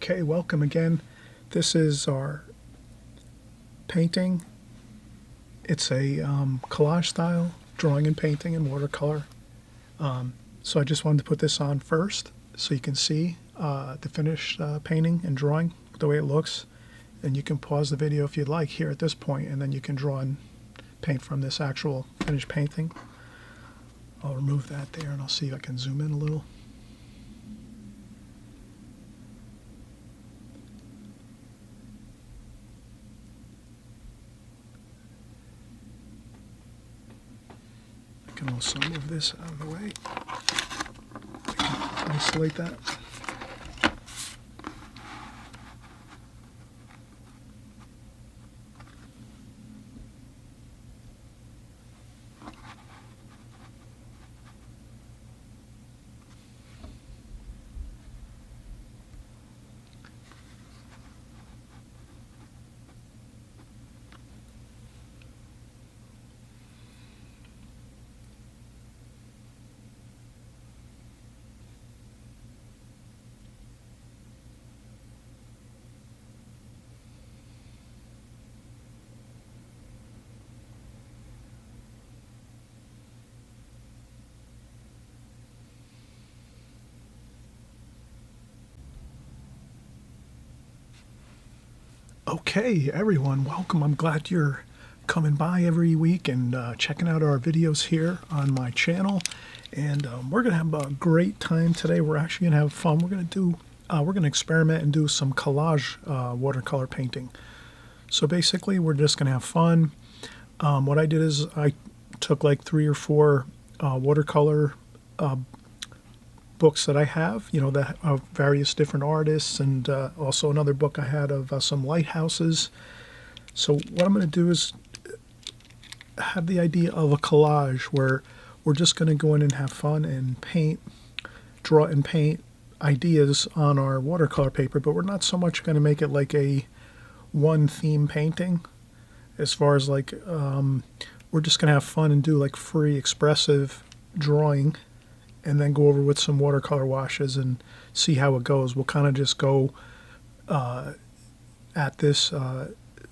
Okay, welcome again. This is our painting. It's a collage style drawing and painting in watercolor. So I just wanted to put this on first so you can see the finished painting and drawing, the way it looks. And you can pause the video if you'd like here at this point, and then you can draw and paint from this actual finished painting. I'll remove that there and I'll see if I can zoom in a little. I can also move this out of the way. I can isolate that. Okay, everyone, welcome. I'm glad you're coming by every week and checking out our videos here on my channel. And we're going to have a great time today. We're actually going to have fun. We're going to experiment and do some collage watercolor painting. So basically, we're just going to have fun. What I did is I took like 3 or 4 watercolor books that I have, that of various different artists, and also another book I had of some lighthouses. So what I'm going to do is have the idea of a collage where we're just going to go in and have fun and draw and paint ideas on our watercolor paper, but we're not so much going to make it like a one theme painting, as far as like we're just going to have fun and do like free expressive drawing, and then go over with some watercolor washes and see how it goes. We'll kind of just go at this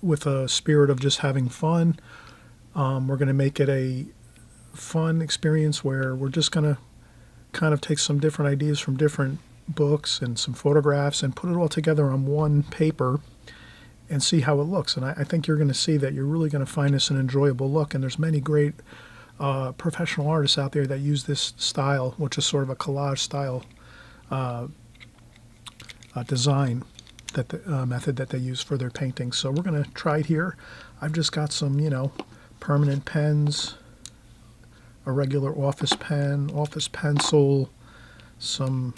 with a spirit of just having fun. We're going to make it a fun experience where we're just going to kind of take some different ideas from different books and some photographs and put it all together on one paper and see how it looks. And I think you're going to see that you're really going to find this an enjoyable look. And there's many great professional artists out there that use this style, which is sort of a collage style design, that the method that they use for their paintings. So we're going to try it here. I've just got some, permanent pens, a regular office pen, office pencil, some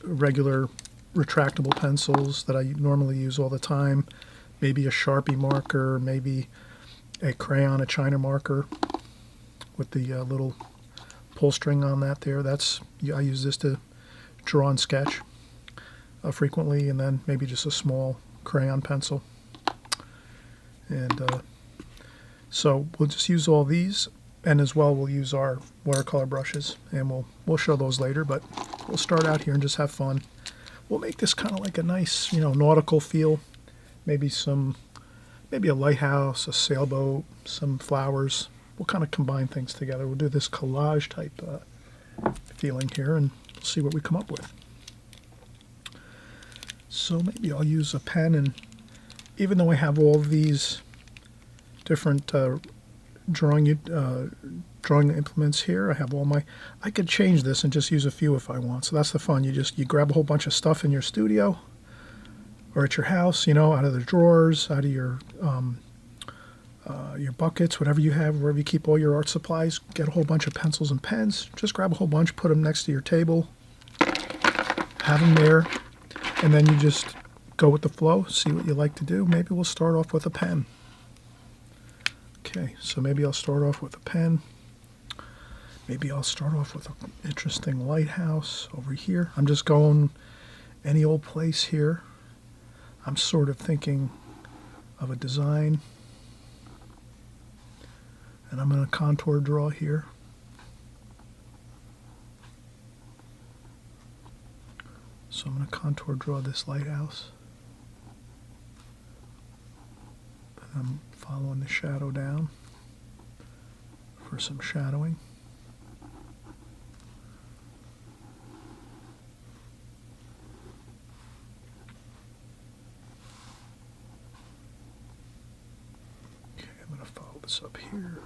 regular retractable pencils that I normally use all the time, maybe a Sharpie marker, maybe a crayon, a China marker with the little pull string on that there. I use this to draw and sketch frequently, and then maybe just a small crayon pencil. And so we'll just use all these, and as well we'll use our watercolor brushes, and we'll show those later, but we'll start out here and just have fun. We'll make this kind of like a nice, nautical feel, maybe a lighthouse, a sailboat, some flowers. We'll kind of combine things together. We'll do this collage type feeling here, and we'll see what we come up with. So maybe I'll use a pen, and even though I have all these different drawing implements here, I have I could change this and just use a few if I want. So that's the fun. You grab a whole bunch of stuff in your studio or at your house, out of the drawers, out of your buckets, whatever you have, wherever you keep all your art supplies. Get a whole bunch of pencils and pens. Just grab a whole bunch, put them next to your table, have them there, and then you just go with the flow, see what you like to do. Maybe we'll start off with a pen. Okay, so maybe I'll start off with a pen. Maybe I'll start off with an interesting lighthouse over here. I'm just going any old place here. I'm sort of thinking of a design. And I'm going to contour draw here. So I'm going to contour draw this lighthouse. And I'm following the shadow down for some shadowing. Okay, I'm going to follow this up here.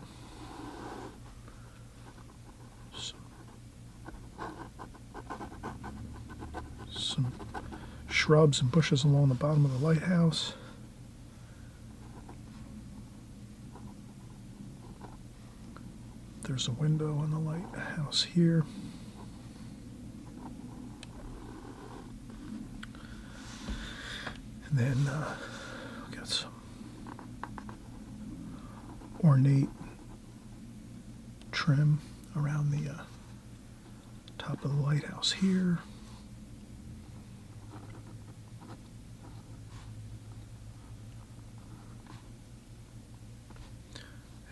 Some shrubs and bushes along the bottom of the lighthouse. There's a window on the lighthouse here. And then we got some ornate trim around the top of the lighthouse here.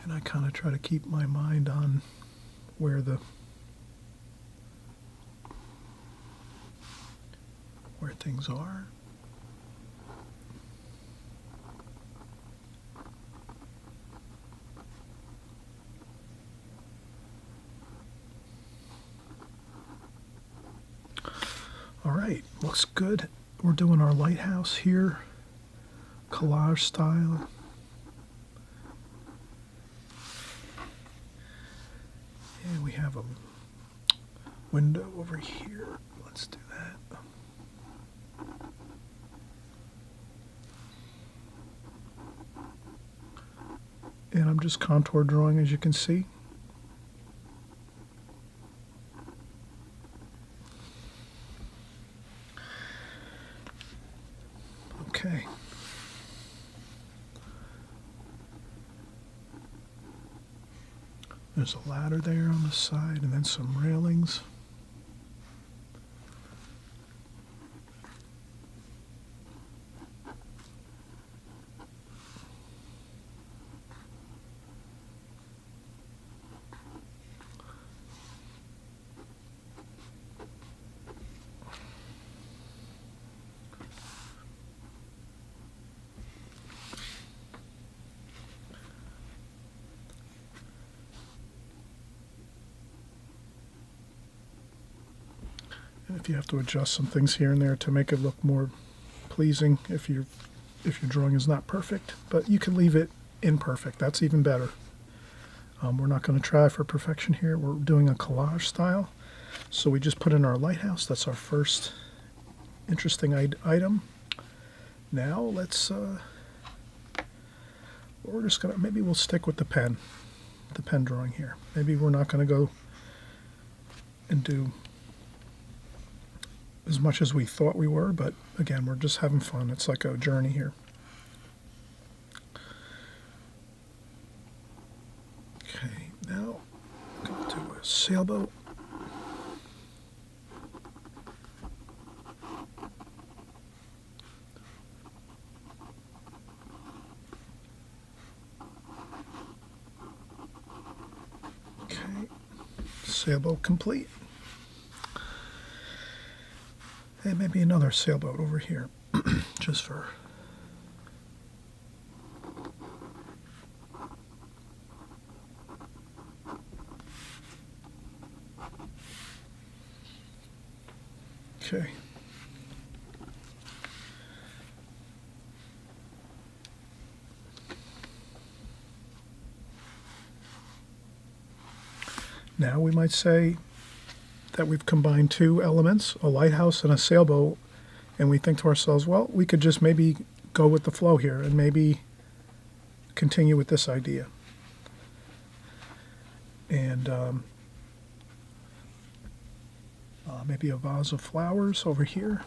And I kind of try to keep my mind on where things are. All right, looks good. We're doing our lighthouse here, collage style. And we have a window over here. Let's do that. And I'm just contour drawing, as you can see. Okay. There's a ladder there on the side, and then some railings. And if you have to adjust some things here and there to make it look more pleasing, if your drawing is not perfect, but you can leave it imperfect. That's even better. We're not going to try for perfection here. We're doing a collage style. So we just put in our lighthouse. That's our first interesting item. Now let's, we're just going to, maybe we'll stick with the pen drawing here. Maybe we're not going to go and do as much as we thought we were, but again, we're just having fun. It's like a journey here. Okay, now I'm going to do a sailboat. Okay, sailboat complete. And maybe another sailboat over here, just for... Okay. Now we might say that we've combined two elements, a lighthouse and a sailboat, and we think to ourselves, well, we could just maybe go with the flow here and maybe continue with this idea. And maybe a vase of flowers over here.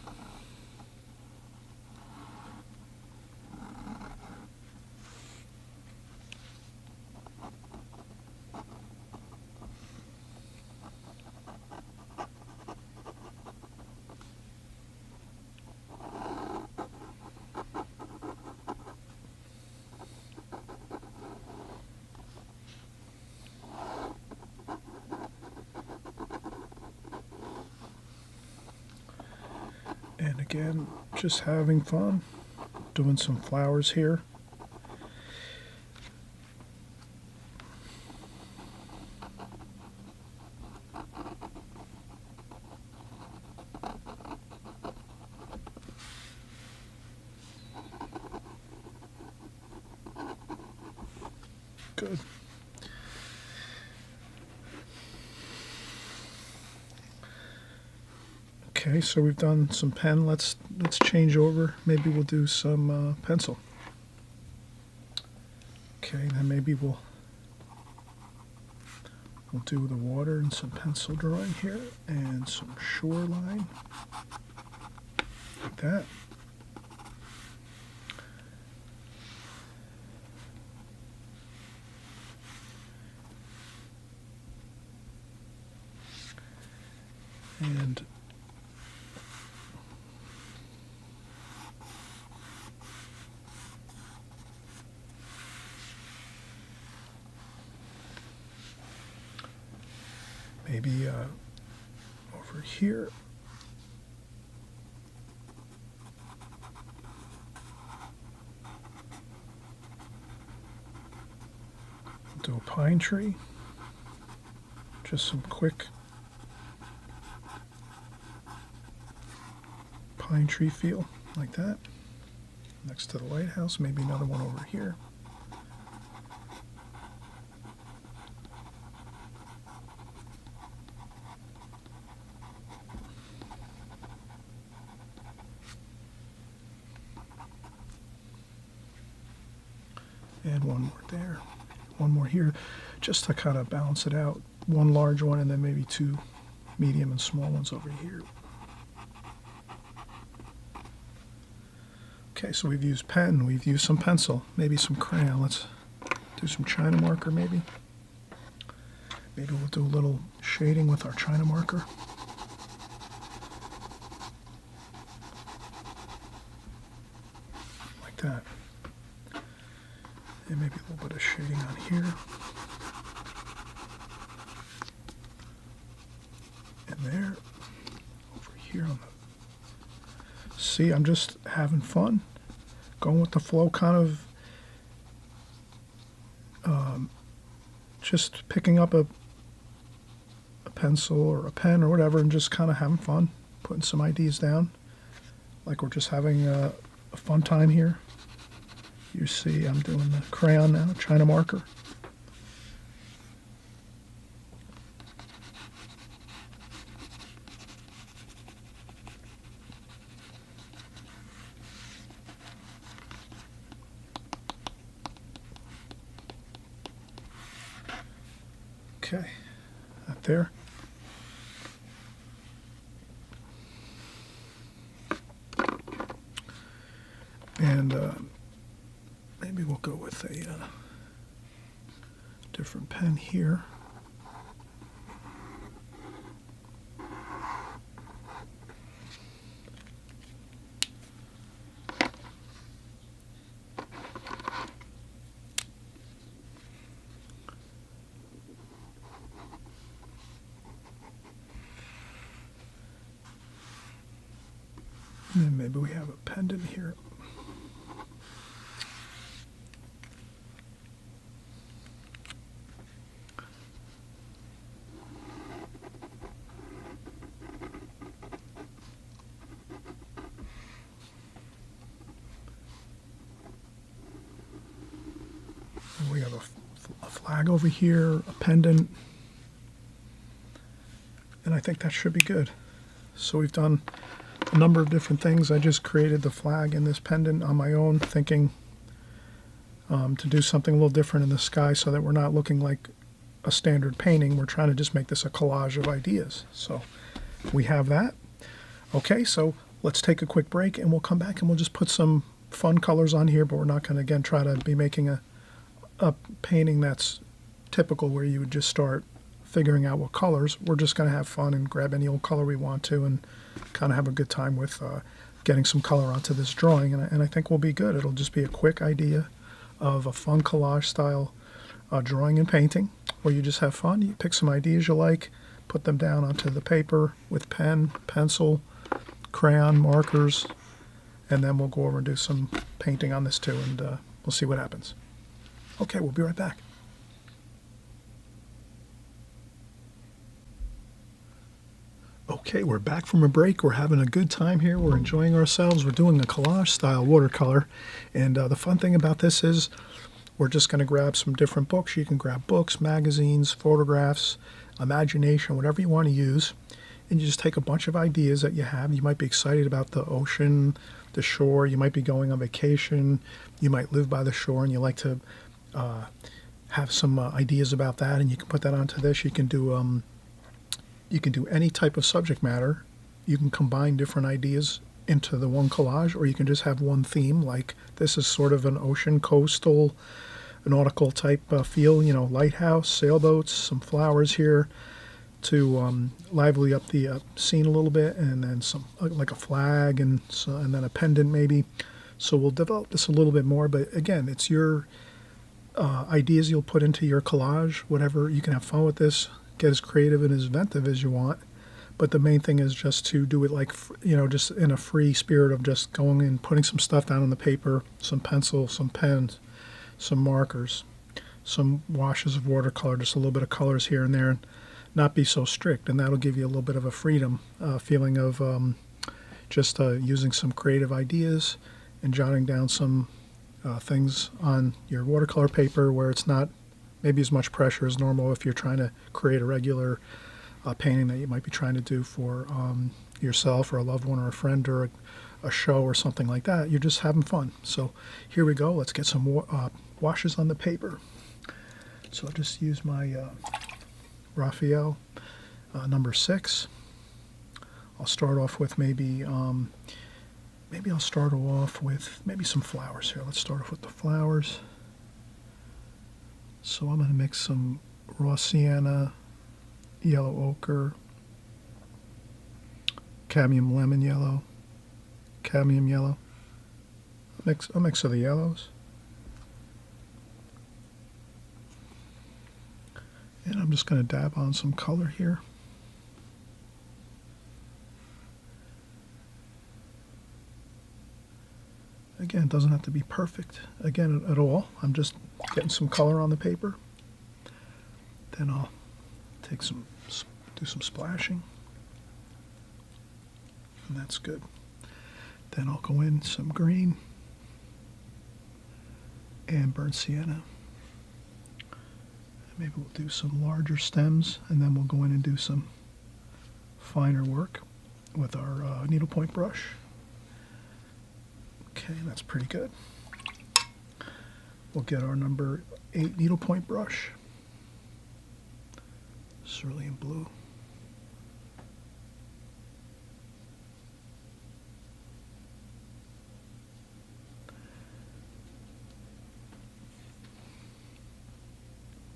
And again, just having fun, doing some flowers here. Good. Okay, so we've done some pen. Let's change over. Maybe we'll do some pencil. Okay, then maybe we'll do the water and some pencil drawing here and some shoreline like that. And maybe over here. Do a pine tree. Just some quick pine tree feel like that. Next to the lighthouse, maybe another one over here. And one more there, one more here, just to kind of balance it out. One large one and then maybe two medium and small ones over here. Okay, so we've used pen, we've used some pencil, maybe some crayon. Let's do some China marker maybe. Maybe we'll do a little shading with our China marker. Like that. And maybe a little bit of shading on here. And there. Over here on the... See, I'm just having fun. Going with the flow, kind of just picking up a pencil or a pen or whatever and just kind of having fun, putting some ideas down. Like we're just having a fun time here. You see I'm doing the crayon now, China marker. Okay, that there. And maybe we'll go with a different pen here. And then maybe we have a pendant here. And we have a flag over here, a pendant. And I think that should be good. So we've done a number of different things. I just created the flag and this pendant on my own, thinking to do something a little different in the sky so that we're not looking like a standard painting. We're trying to just make this a collage of ideas. So we have that. Okay, so let's take a quick break and we'll come back and we'll just put some fun colors on here, but we're not going to, again, try to be making a painting that's typical where you would just start figuring out what colors. We're just going to have fun and grab any old color we want to and kind of have a good time with getting some color onto this drawing, and I think we'll be good. It'll just be a quick idea of a fun collage style drawing and painting where you just have fun. You pick some ideas you like, put them down onto the paper with pen, pencil, crayon markers, and then we'll go over and do some painting on this too, and we'll see what happens. Okay, we'll be right back. Okay, we're back from a break. We're having a good time here. We're enjoying ourselves. We're doing a collage style watercolor. And the fun thing about this is we're just going to grab some different books. You can grab books, magazines, photographs, imagination, whatever you want to use. And you just take a bunch of ideas that you have. You might be excited about the ocean, the shore. You might be going on vacation. You might live by the shore and you like to have some ideas about that. And you can put that onto this. You can do any type of subject matter. You can combine different ideas into the one collage, or you can just have one theme. Like this is sort of an ocean, coastal, nautical type feel, you know, lighthouse, sailboats, some flowers here to lively up the scene a little bit, and then some like a flag and then a pendant maybe. So we'll develop this a little bit more, but again, it's your ideas you'll put into your collage, whatever. You can have fun with this, get as creative and as inventive as you want, but the main thing is just to do it like, you know, just in a free spirit of just going and putting some stuff down on the paper, some pencil, some pens, some markers, some washes of watercolor, just a little bit of colors here and there, and not be so strict, and that'll give you a little bit of a freedom feeling of just using some creative ideas and jotting down some things on your watercolor paper where it's not maybe as much pressure as normal if you're trying to create a regular painting that you might be trying to do for yourself or a loved one or a friend or a show or something like that. You're just having fun. So here we go. Let's get some washes on the paper. So I'll just use my Raphael number 6. I'll start off with maybe I'll start off with maybe some flowers here. Let's start off with the flowers. So I'm going to mix some raw sienna, yellow ochre, cadmium lemon yellow, cadmium yellow, a mix of the yellows. And I'm just going to dab on some color here. Again, it doesn't have to be perfect, again, at all. I'm just getting some color on the paper. Then I'll do some splashing. And that's good. Then I'll go in some green and burnt sienna. Maybe we'll do some larger stems, and then we'll go in and do some finer work with our needlepoint brush. Okay, that's pretty good. We'll get our number 8 needlepoint brush, cerulean blue.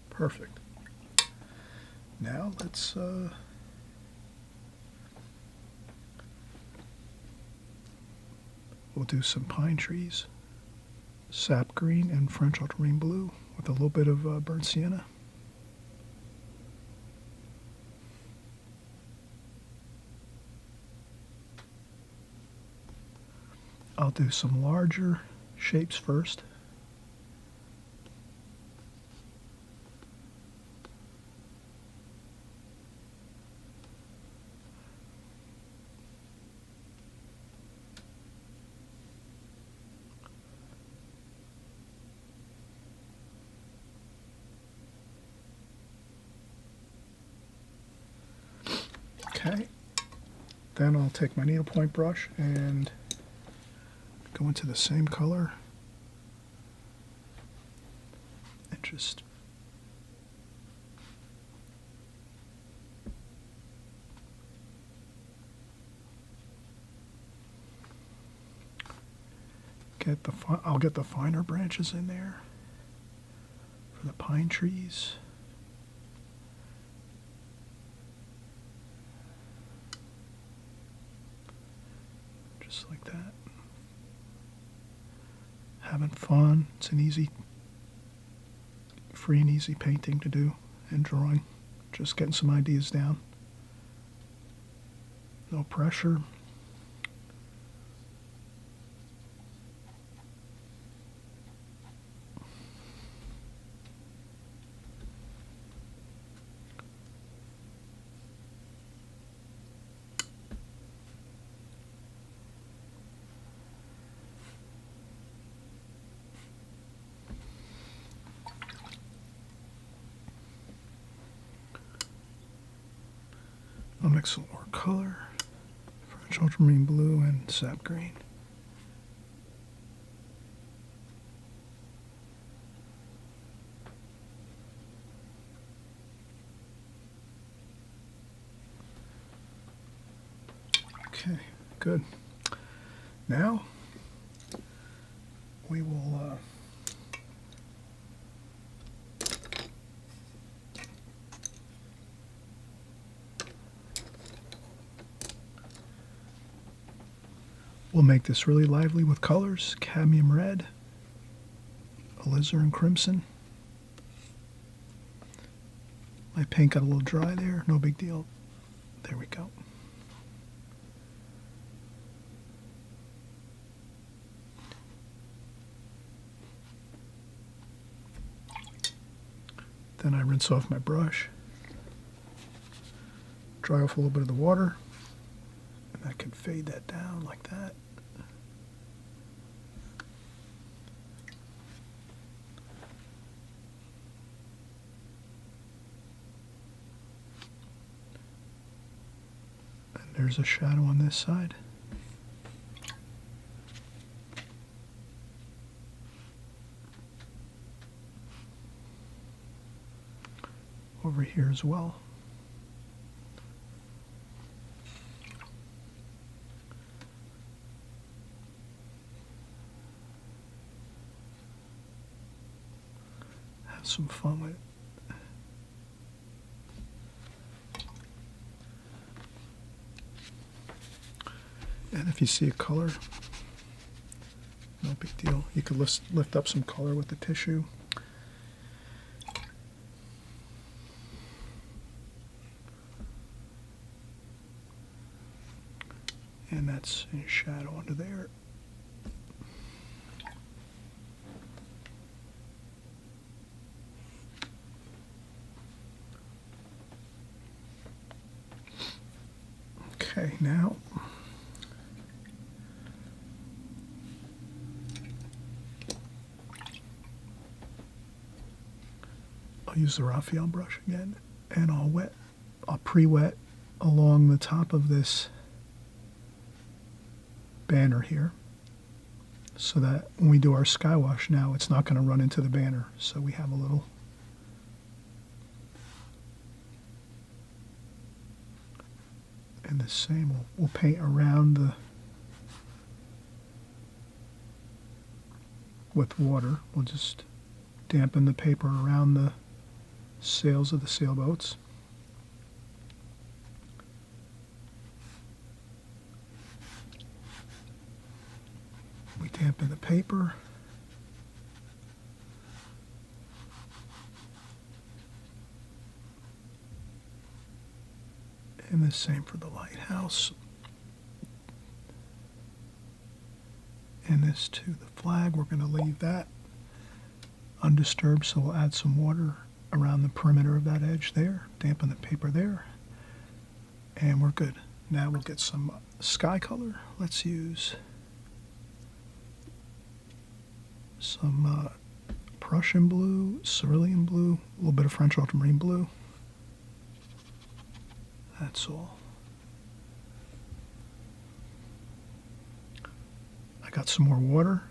Perfect. Now let's we'll do some pine trees, sap green and French ultramarine blue with a little bit of burnt sienna. I'll do some larger shapes first. Okay, then I'll take my needlepoint brush and go into the same color and just I'll get the finer branches in there for the pine trees. Just like that. Having fun. It's an easy, free and easy painting to do and drawing. Just getting some ideas down. No pressure. mix a little more color. French ultramarine blue and sap green. Okay, good. Now we will we'll make this really lively with colors: cadmium red, alizarin crimson. My paint got a little dry there, no big deal. There we go. Then I rinse off my brush, dry off a little bit of the water, and I can fade that down like that. And there's a shadow on this side. Over here as well. Have some fun with it. And if you see a color, no big deal. You could lift up some color with the tissue. And that's in shadow under there. Okay, now I'll use the Raphael brush again, and I'll pre-wet along the top of this banner here, so that when we do our sky wash now, it's not going to run into the banner. So we have a little and the same. We'll paint around the with water. We'll just dampen the paper around the sails of the sailboats. We dampen the paper. And the same for the lighthouse. And this too, the flag, we're going to leave that undisturbed, so we'll add some water around the perimeter of that edge there, dampen the paper there, and we're good. Now we'll get some sky color. Let's use some Prussian blue, cerulean blue, a little bit of French ultramarine blue. That's all. I got some more water.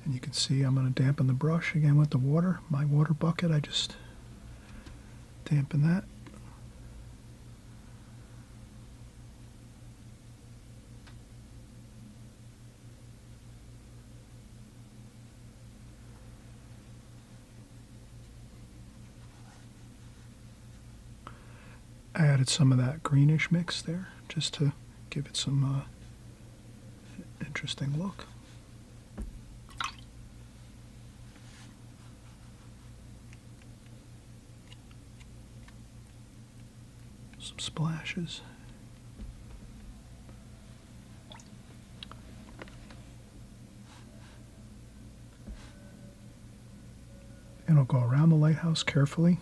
And you can see I'm going to dampen the brush again with the water. My water bucket, I just dampen that. I added some of that greenish mix there just to give it some interesting look. Some splashes. And I'll go around the lighthouse carefully.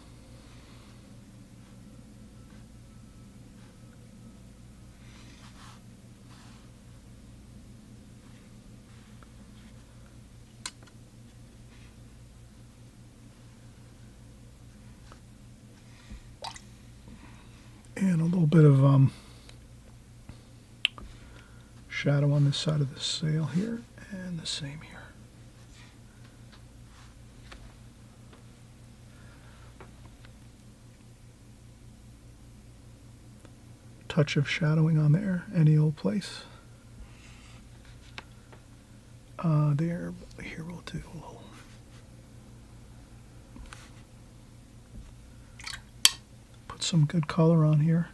And a little bit of shadow on this side of the sail here, and the same here. Touch of shadowing on there, any old place. There, here we'll do a little. Put some good color on here.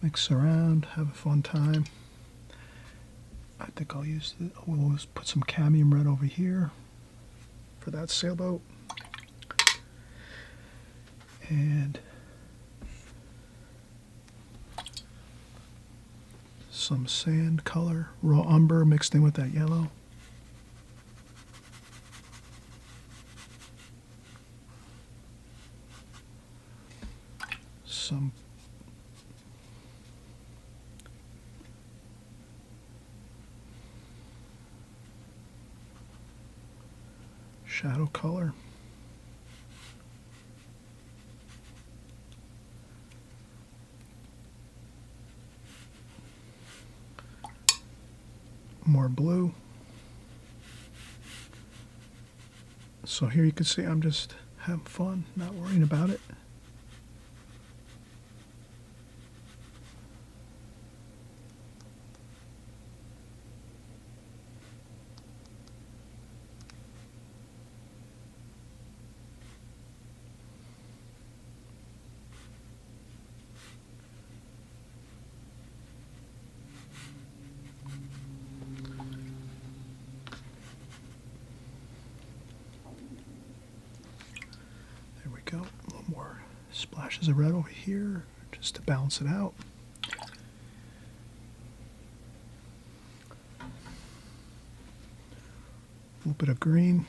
Mix around, have a fun time. I think I'll use we'll put some cadmium red over here for that sailboat. And some sand color, raw umber mixed in with that yellow. Some shadow color. More blue. So here you can see I'm just having fun, not worrying about it. Go. A little more splashes of red over here just to balance it out. A little bit of green.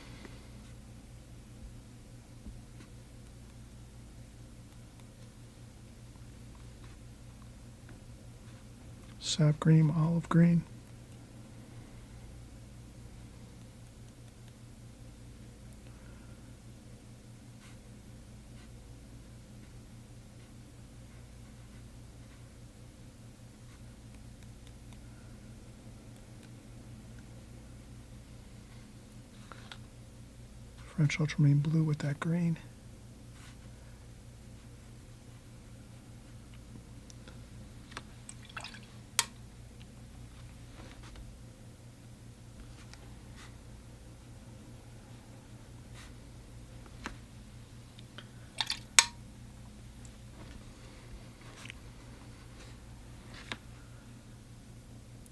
Sap green, olive green. French ultramarine blue with that green.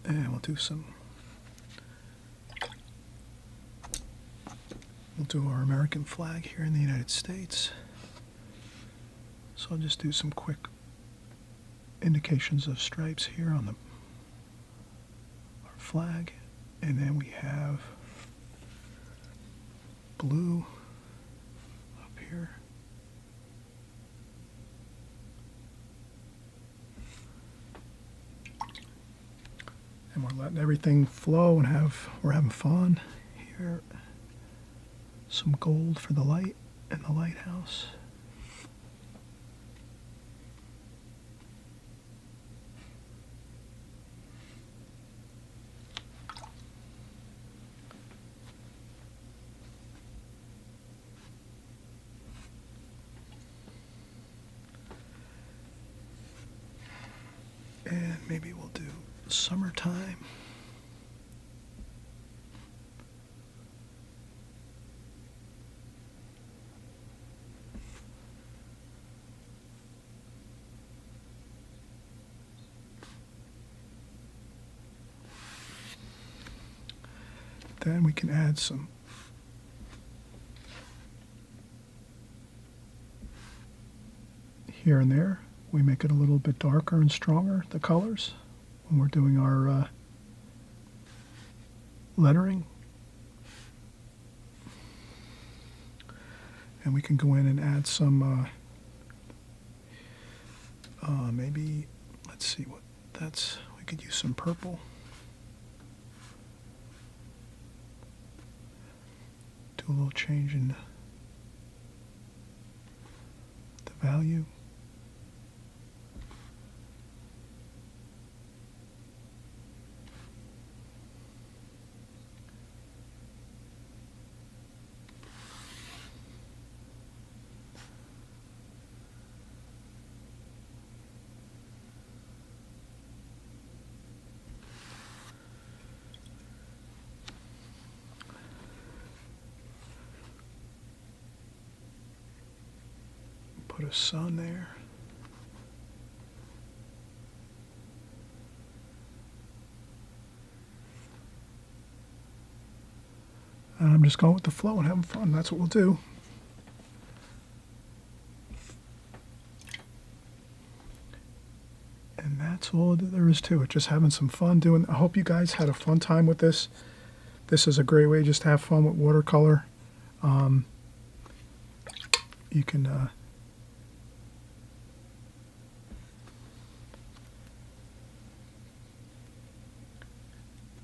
And we'll do some. We'll do our American flag here in the United States. So I'll just do some quick indications of stripes here on our flag. And then we have blue up here. And we're letting everything flow and we're having fun here. Some gold for the light and the lighthouse. And maybe we'll do summertime. Then we can add some here and there. We make it a little bit darker and stronger, the colors, when we're doing our lettering. And we can go in and add some, maybe, let's see what that's, we could use some purple. do a little change in the value. Put a sun there. And I'm just going with the flow and having fun. That's what we'll do. And that's all there is to it. Just having some fun doing. I hope you guys had a fun time with this. This is a great way just to have fun with watercolor. You can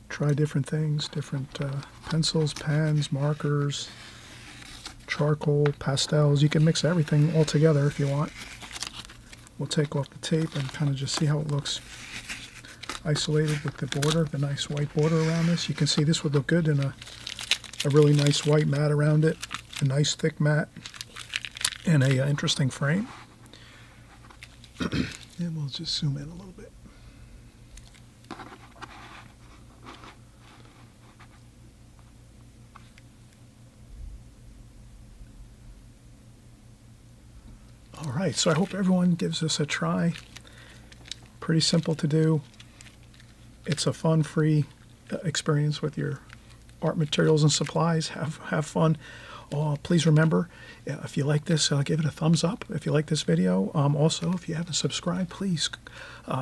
try different things, different pencils, pens, markers, charcoal, pastels. You can mix everything all together if you want. We'll take off the tape and kind of just see how it looks isolated with the border, the nice white border around this. You can see this would look good in a really nice white mat around it, a nice thick mat, and a interesting frame. And we'll just zoom in a little bit. All right, so I hope everyone gives this a try. Pretty simple to do. It's a fun, free experience with your art materials and supplies. Have fun. Please remember, if you like this, give it a thumbs up. If you like this video, also, if you haven't subscribed, please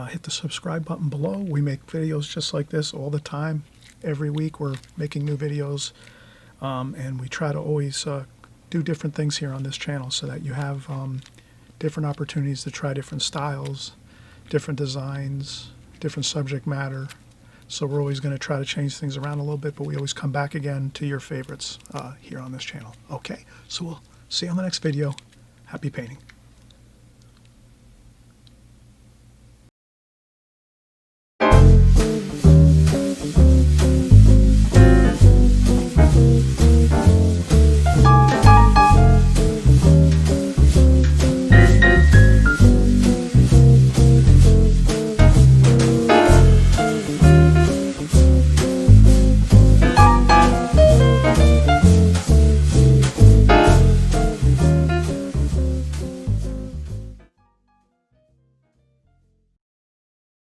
hit the subscribe button below. We make videos just like this all the time. Every week we're making new videos, and we try to always do different things here on this channel so that you have different opportunities to try different styles, different designs, different subject matter. So we're always going to try to change things around a little bit, but we always come back again to your favorites here on this channel. Okay, so we'll see you on the next video. Happy painting.